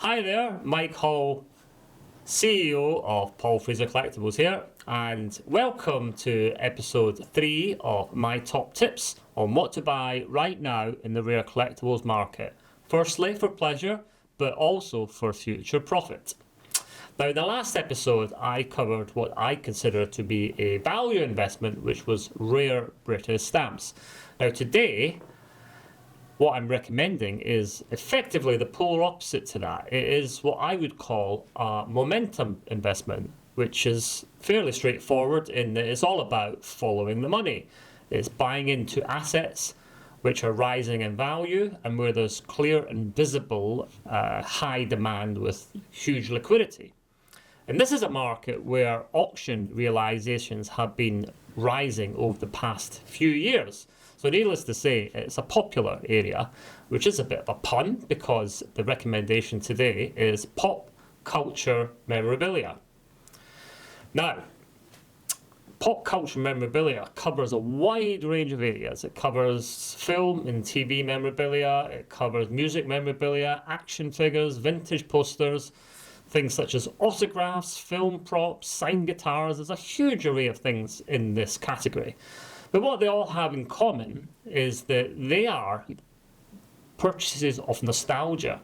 Hi there, Mike Hall, CEO of Paul Fraser Collectibles here, and welcome to episode 3 of my top tips on what to buy right now in the rare collectibles market. Firstly, for pleasure, but also for future profit. Now, in the last episode, I covered what I consider to be a value investment, which was rare British stamps. Now, today, what I'm recommending is effectively the polar opposite to that. It is what I would call a momentum investment, which is fairly straightforward in that it's all about following the money. It's buying into assets which are rising in value and where there's clear and visible high demand with huge liquidity. And this is a market where auction realizations have been rising over the past few years. So needless to say, it's a popular area, which is a bit of a pun because the recommendation today is pop culture memorabilia. Now, pop culture memorabilia covers a wide range of areas. It covers film and TV memorabilia, it covers music memorabilia, action figures, vintage posters, things such as autographs, film props, signed guitars. There's a huge array of things in this category. But what they all have in common is that they are purchases of nostalgia.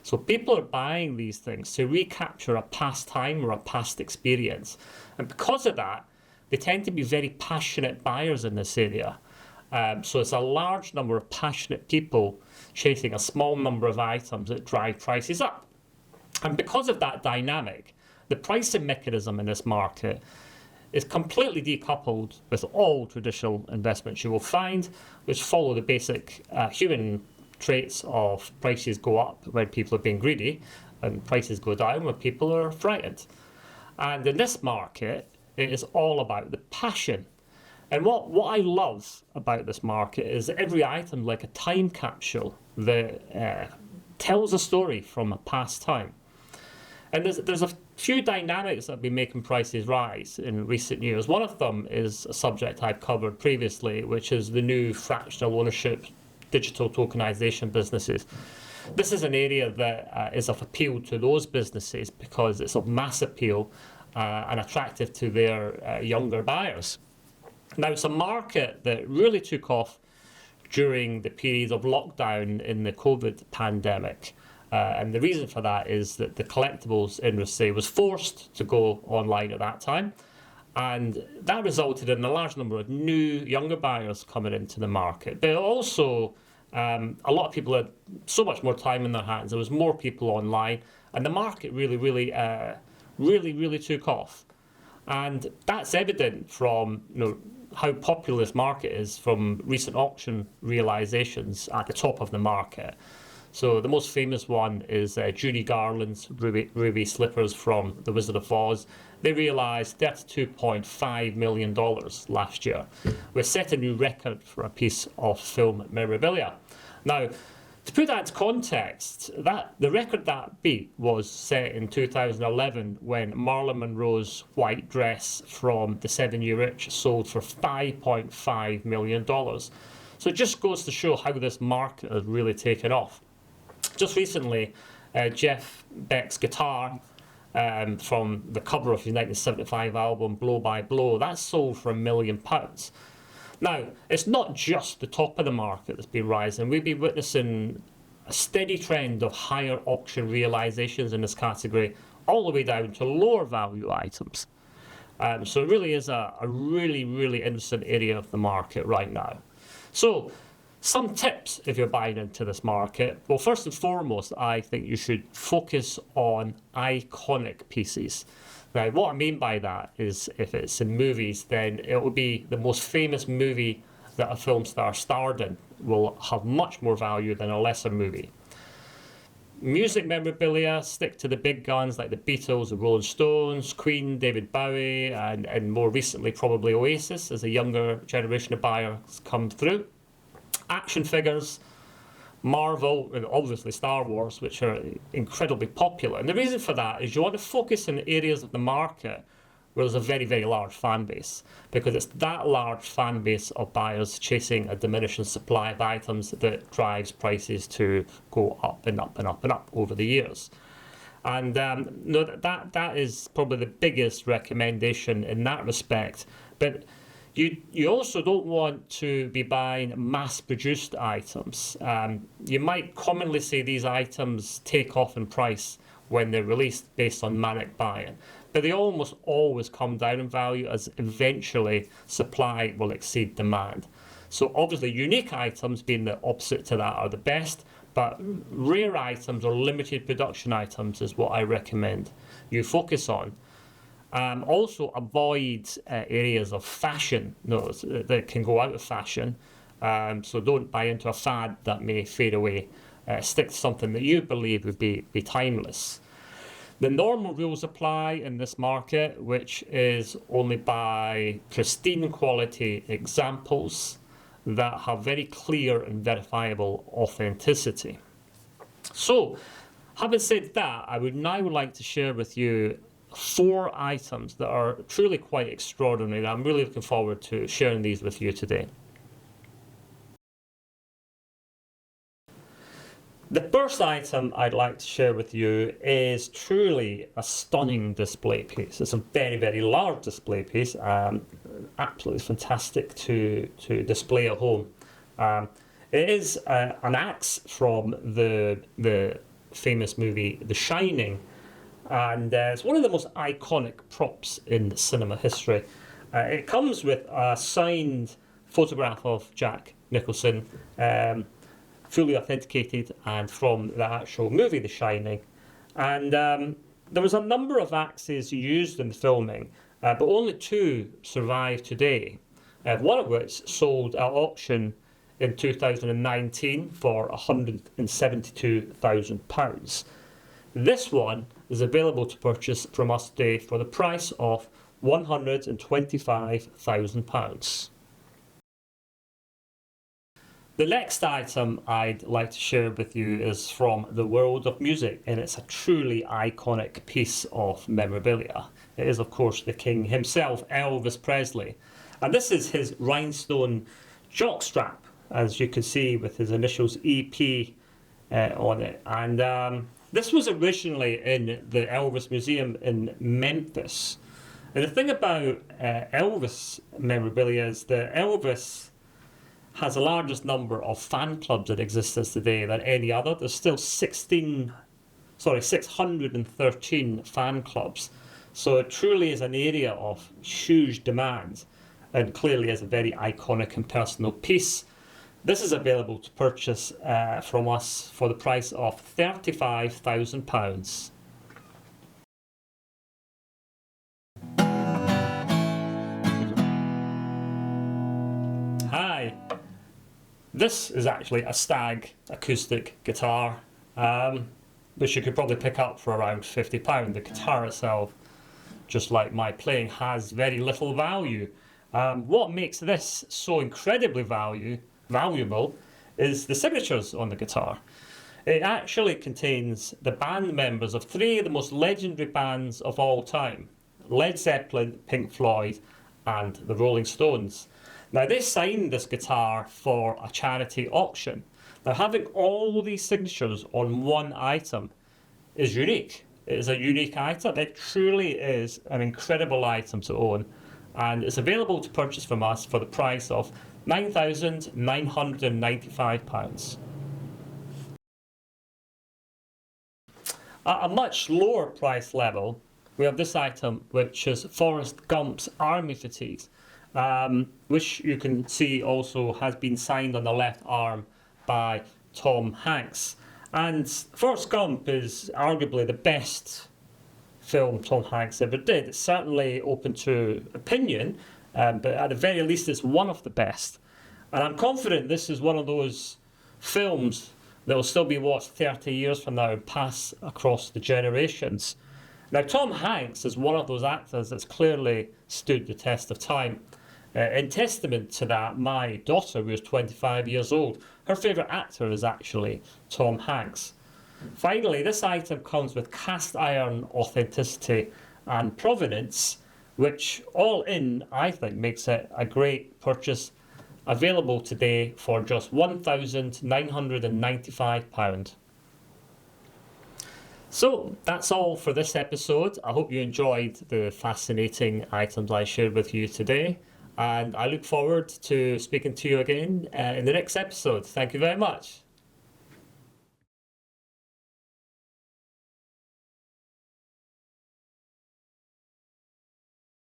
So people are buying these things to recapture a past time or a past experience. And because of that, they tend to be very passionate buyers in this area. So it's a large number of passionate people chasing a small number of items that drive prices up. And because of that dynamic, the pricing mechanism in this market is completely decoupled with all traditional investments you will find, which follow the basic human traits of prices go up when people are being greedy and prices go down when people are frightened. And in this market, it is all about the passion. And what I love about this market is that every item, like a time capsule, that tells a story from a past time. And there's a few dynamics that have been making prices rise in recent years. One of them is a subject I've covered previously, which is the new fractional ownership, digital tokenization businesses. This is an area that is of appeal to those businesses because it's of mass appeal and attractive to their younger buyers. Now, it's a market that really took off during the period of lockdown in the COVID pandemic. And the reason for that is that the collectibles industry was forced to go online at that time. And that resulted in a large number of new, younger buyers coming into the market. But also, a lot of people had so much more time in their hands. There was more people online. And the market really took off. And that's evident from how popular this market is from recent auction realizations at the top of the market. So the most famous one is Judy Garland's ruby slippers from The Wizard of Oz. They realised $32.5 million last year, which set a new record for a piece of film memorabilia. Now, to put that into context, the record that beat was set in 2011 when Marilyn Monroe's white dress from The 7-Year Itch sold for $5.5 million. So it just goes to show how this market has really taken off. Just recently, Jeff Beck's guitar from the cover of his 1975 album Blow by Blow, that sold for £1 million. Now, it's not just the top of the market that's been rising. We've been witnessing a steady trend of higher auction realizations in this category, all the way down to lower value items. So it really is a really interesting area of the market right now. So, some tips if you're buying into this market. Well, first and foremost, I think you should focus on iconic pieces. Now, what I mean by that is if it's in movies, then it will be the most famous movie that a film star starred in will have much more value than a lesser movie. Music memorabilia, stick to the big guns like the Beatles, the Rolling Stones, Queen, David Bowie, and more recently probably Oasis as a younger generation of buyers come through. Action figures, Marvel, and obviously Star Wars, which are incredibly popular. And the reason for that is you want to focus in areas of the market where there's a very large fan base, because it's that large fan base of buyers chasing a diminishing supply of items that drives prices to go up and up and up and up over the years. And no, that is probably the biggest recommendation in that respect. But you also don't want to be buying mass-produced items. You might commonly see these items take off in price when they're released based on manic buying, but they almost always come down in value as eventually supply will exceed demand. So obviously unique items, being the opposite to that, are the best, but rare items or limited production items is what I recommend you focus on. Also avoid areas of fashion that can go out of fashion. So don't buy into a fad that may fade away. Stick to something that you believe would be timeless. The normal rules apply in this market, which is only buy pristine quality examples that have very clear and verifiable authenticity. So, having said that, I would now like to share with you 4 items that are truly quite extraordinary, and I'm really looking forward to sharing these with you today. The first item I'd like to share with you is truly a stunning display piece. It's a very, very large display piece, absolutely fantastic to display at home. It is an axe from the famous movie The Shining, and it's one of the most iconic props in cinema history. It comes with a signed photograph of Jack Nicholson, fully authenticated and from the actual movie The Shining. And there was a number of axes used in the filming, but only 2 survive today, one of which sold at auction in 2019 for £172,000. This one is available to purchase from us today for the price of £125,000. The next item I'd like to share with you is from the world of music, and it's a truly iconic piece of memorabilia. It is, of course, the king himself, Elvis Presley. And this is his rhinestone jockstrap, as you can see with his initials EP on it. And this was originally in the Elvis Museum in Memphis. And the thing about Elvis memorabilia is that Elvis has the largest number of fan clubs that exists today than any other. There's still 613 fan clubs. So it truly is an area of huge demand, and clearly is a very iconic and personal piece. This is available to purchase from us for the price of £35,000. Hi, this is actually a Stag acoustic guitar, which you could probably pick up for around £50. The guitar itself, just like my playing, has very little value. What makes this so incredibly valuable is the signatures on the guitar. It actually contains the band members of 3 of the most legendary bands of all time: Led Zeppelin, Pink Floyd, and the Rolling Stones. Now, they signed this guitar for a charity auction. Now, having all these signatures on one item is unique. It is a unique item. It truly is an incredible item to own, and it's available to purchase from us for the price of £9,995. At a much lower price level, we have this item, which is Forest Gump's army fatigues, which you can see also has been signed on the left arm by Tom Hanks. And Forrest Gump is arguably the best film Tom Hanks ever did. It's certainly open to opinion, but at the very least it's one of the best. And I'm confident this is one of those films that will still be watched 30 years from now and pass across the generations. Now, Tom Hanks is one of those actors that's clearly stood the test of time. In testament to that, my daughter, who is 25 years old, her favourite actor is actually Tom Hanks. Finally, this item comes with cast iron authenticity and provenance, which all in, I think, makes it a great purchase, available today for just £1,995. So that's all for this episode. I hope you enjoyed the fascinating items I shared with you today, and I look forward to speaking to you again in the next episode. Thank you very much.